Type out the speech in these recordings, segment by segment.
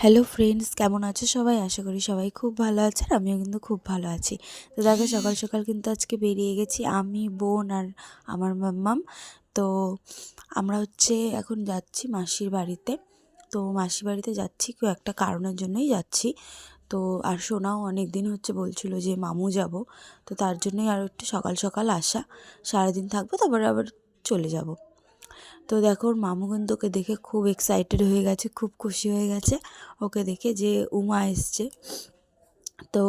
Hello friends, কেমন আছো সবাই? আশা করি সবাই খুব ভালো আছে। আর আমিও কিন্তু খুব ভালো আছি। তো দেখো, সকাল সকাল কিন্তু আজকে বেরিয়ে গেছি আমি, বোন আর আমার মাম্মাম। তো আমরা এখন যাচ্ছি মাসির বাড়িতে। তো মাসির বাড়িতে যাচ্ছি একটা কারণের জন্যই যাচ্ছি। তো আর সোনাও অনেক দিন বলছিল যে মামু যাব। তো তার জন্যই আর একটু সকাল সকাল আসা, সারাদিন থাকবো, তারপরে আবার চলে যাব। তো দেখো, ওর মামু কিন্তু ওকে দেখে খুব এক্সাইটেড হয়ে গেছে, খুব খুশি হয়ে গেছে ওকে দেখে যে উমা এসছে। তো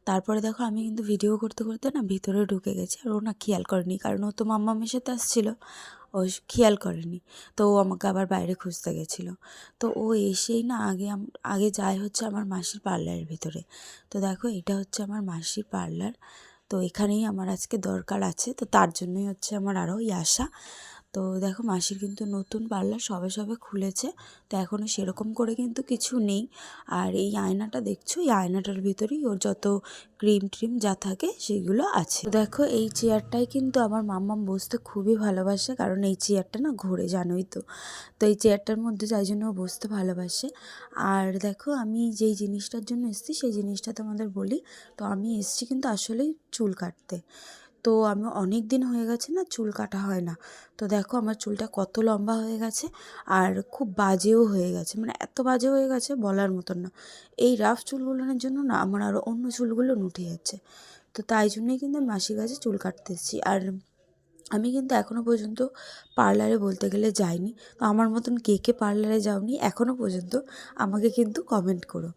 তারপরে দেখো, আমি কিন্তু ভিডিও করতে করতে না ভিতরে ঢুকে গেছি, আর ও না খেয়াল করেনি, কারণ ও তো মাম্মামের সাথে আসছিলো। ও খেয়াল করেনি। তো ও আমাকে আবার বাইরে খুঁজতে গেছিলো। তো ও এসেই না আগে যায় আমার মাসির পার্লারের ভিতরে। তো দেখো, এটা আমার মাসির পার্লার। তো এখানেই আমার আজকে দরকার আছে, তো তার জন্যই আমার আরও আসা। তো দেখো, মাসির কিন্তু নতুন পার্লার সবে সবে খুলেছে। তো এখনও সেরকম করে কিন্তু কিছু নেই। আর এই আয়নাটা দেখছো, এই আয়নাটার ভিতরেই ওর যত ক্রিম ট্রিম যা থাকে সেগুলো আছে। তো দেখো, এই চেয়ারটাই কিন্তু আমার মাম্মাম বসতে খুবই ভালোবাসে, কারণ এই চেয়ারটা না ঘোরে, জানোই তো। তো এই চেয়ারটার মধ্যে যাই জন্য ও বসতে ভালোবাসে। আর দেখো, আমি যেই জিনিসটার জন্য এসেছি সেই জিনিসটা তোমাদের বলি। তো আমি এসেছি কিন্তু আসলেই চুল কাটতে। তো আমি অনেক দিন হয়ে গেছে না চুল কাটা হয় না। তো দেখো, আমার চুলটা কত লম্বা হয়ে গেছে, আর খুব বাজেও হয়ে গেছে, মানে এত বাজে হয়ে গেছে বলার মতন না। এই রাফ চুলগুলোর জন্য না আমার আরও অন্য চুলগুলো উঠে যাচ্ছে। তো তাই জন্যই কিন্তু মাসির কাছে চুল কাটতে এসেছি। আর আমি কিন্তু এখনও পর্যন্ত পার্লারে বলতে গেলে যাইনি। তো আমার মতন কে কে পার্লারে যাওনি এখনও পর্যন্ত, আমাকে কিন্তু কমেন্ট করো।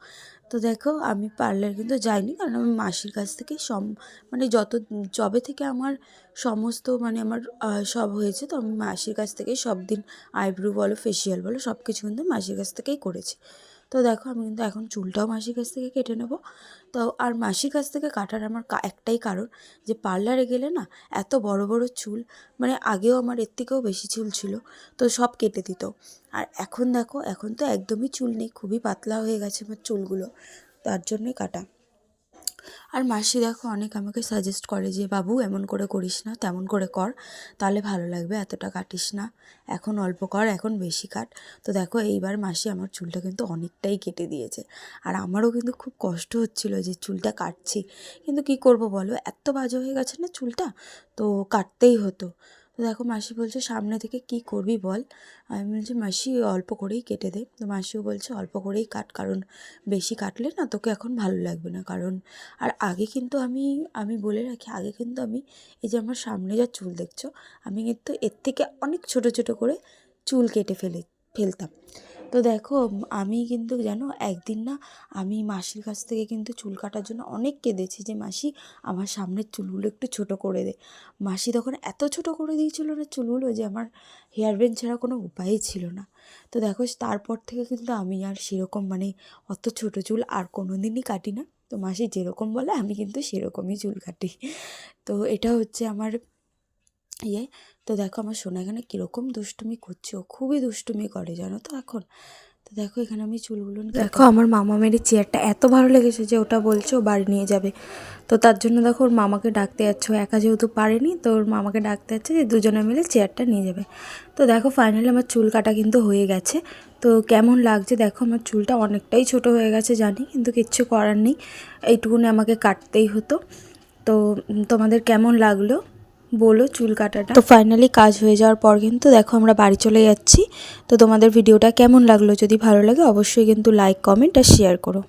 তো দেখো, আমি পার্লার কিন্তু যাইনি, কারণ আমি মাসির কাছ থেকে মানে যবে থেকে আমার সমস্ত আমার সব হয়েছে, তো আমি মাসির কাছ থেকেই সব দিন আইব্রো বলো, ফেসিয়াল বলো, সব কিছু কিন্তু মাসির কাছ থেকেই করেছি। তো দেখো, আমি কিন্তু এখন চুলটাও মাসির কাছ থেকে কেটে নেব। তো আর মাসির কাছ থেকে কাটার আমার একটাই কারণ, যে পার্লারে গেলে না এত বড় বড় চুল, মানে আগেও আমার এর থেকেও বেশি চুল ছিল, তো সব কেটে দিত। আর এখন দেখো, এখন তো একদমই চুল নেই, খুবই পাতলা হয়ে গেছে আমার চুলগুলো, তার জন্যই কাটা। আর মাসি দেখো অনেক আমাকে সাজেস্ট করে যে বাবু, এমন করে করিস না, তেমন করে কর, তাহলে ভালো লাগবে, এতটা কাটিস না, এখন অল্প কর, এখন বেশি কাট। তো দেখো, এইবার মাসি আমার চুলটা কিন্তু অনেকটাই কেটে দিয়েছে। আর আমারও কিন্তু খুব কষ্ট হচ্ছিলো যে চুলটা কাটছি, কিন্তু কি করব বলো, এত বাজে হয়ে গেছে না চুলটা, তো কাটতেই হতো। তো দেখো, মাসি বলছে সামনে থেকে কি করবি বল। আমি বলছি মাসি অল্প করেই কেটে দে। তো মাসিও বলছে অল্প করেই কাট, কারণ বেশি কাটলে না তোকে এখন ভালো লাগবে না। কারণ আর আগে কিন্তু আমি বলে রাখি, আগে কিন্তু আমি এই যে আমার সামনে যা চুল দেখছো, আমি কিন্তু এর থেকে অনেক ছোট ছোট করে চুল কেটে ফেলতাম। তো দেখো, আমি কিন্তু জানো, একদিন না আমি মাসির কাছ থেকে কিন্তু চুল কাটার জন্য অনেক কেঁদেছি যে মাসি, আমার সামনের চুলগুলো একটু ছোট করে দে। মাসি তখন এত ছোট করে দিয়েছিল না চুলগুলো, যে আমার হেয়ার ব্যান্ড ছাড়া কোনো উপায়ই ছিল না। তো দেখো, তারপর থেকে কিন্তু আমি আর সেরকম অত ছোট চুল আর কোনো দিনই কাটি না। তো মাসি যেরকম বলে আমি কিন্তু সেরকমই চুল কাটি। তো এটা আমার ইয়ে। তো দেখো, আমার সোনা এখানে কীরকম দুষ্টুমি করছে, ও খুবই দুষ্টুমি করে জানো তো এখন। তো দেখো, এখানে আমি চুলগুলো দেখো, আমার মামা মেরি চেয়ারটা এত ভালো লেগেছে যে ওটা বলছে ও বাড়ি নিয়ে যাবে। তো তার জন্য দেখো, ওর মামাকে ডাকতে যাচ্ছে, ও একা যেহেতু পারেনি, তো ওর মামাকে ডাকতে যাচ্ছে যে দুজনে মিলে চেয়ারটা নিয়ে যাবে। তো দেখো, ফাইনালি আমার চুল কাটা কিন্তু হয়ে গেছে। তো কেমন লাগছে দেখো, আমার চুলটা অনেকটাই ছোট হয়ে গেছে জানি, কিন্তু কিচ্ছু করার নেই, এইটুকুনি আমাকে কাটতেই হতো। তো তোমাদের কেমন লাগলো বলো চুল কাটাটা। তো ফাইনালি কাজ হয়ে যাওয়ার পর কিন্তু দেখো আমরা বাড়ি চলে যাচ্ছি। তো তোমাদের ভিডিওটা কেমন লাগলো, যদি ভালো লাগে অবশ্যই কিন্তু লাইক, কমেন্ট আর শেয়ার করো।